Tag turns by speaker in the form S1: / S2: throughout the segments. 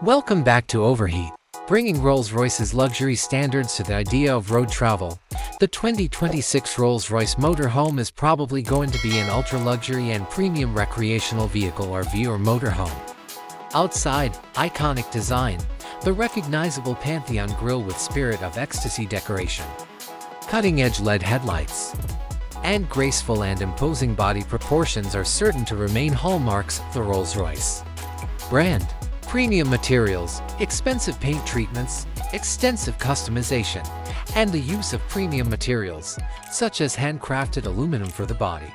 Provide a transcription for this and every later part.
S1: Welcome back to Overheat, bringing Rolls Royce's luxury standards to the idea of road travel. The 2026 Rolls Royce Motorhome is probably going to be an ultra-luxury and premium recreational vehicle RV or motorhome. Outside, iconic design, the recognizable Pantheon grille with Spirit of Ecstasy decoration, cutting-edge LED headlights, and graceful and imposing body proportions are certain to remain hallmarks of the Rolls Royce brand. Premium materials, expensive paint treatments, extensive customization, and the use of premium materials, such as handcrafted aluminum for the body.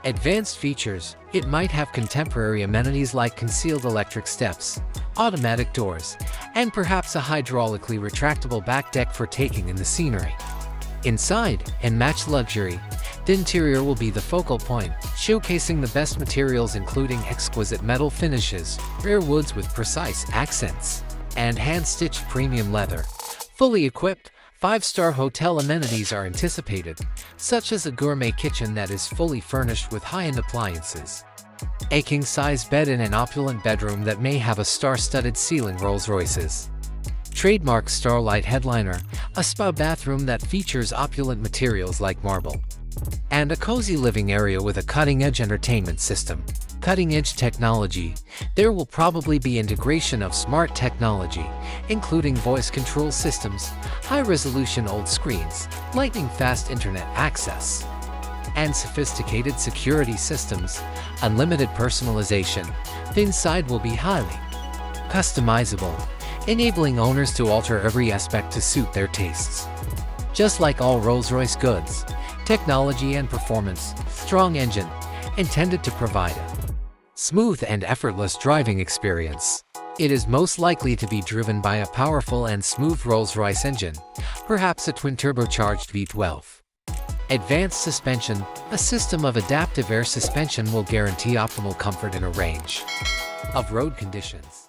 S1: Advanced features, it might have contemporary amenities like concealed electric steps, automatic doors, and perhaps a hydraulically retractable back deck for taking in the scenery. Inside, Unmatched Luxury, the interior will be the focal point, showcasing the best materials including exquisite metal finishes, rare woods with precise accents, and hand-stitched premium leather. Fully equipped, 5-star hotel amenities are anticipated, such as a gourmet kitchen that is fully furnished with high-end appliances, a king-size bed in an opulent bedroom that may have a star-studded ceiling. Rolls Royce's trademark Starlight headliner, a spa bathroom that features opulent materials like marble, and a cozy living area with a cutting-edge entertainment system. Cutting-edge technology, there will probably be integration of smart technology, including voice control systems, high-resolution OLED screens, lightning-fast internet access, and sophisticated security systems. Unlimited personalization, the inside will be highly customizable, enabling owners to alter every aspect to suit their tastes. Just like all Rolls-Royce goods, technology and performance, strong engine, intended to provide a smooth and effortless driving experience. It is most likely to be driven by a powerful and smooth Rolls-Royce engine, perhaps a twin-turbocharged V12. Advanced suspension, a system of adaptive air suspension will guarantee optimal comfort in a range of road conditions.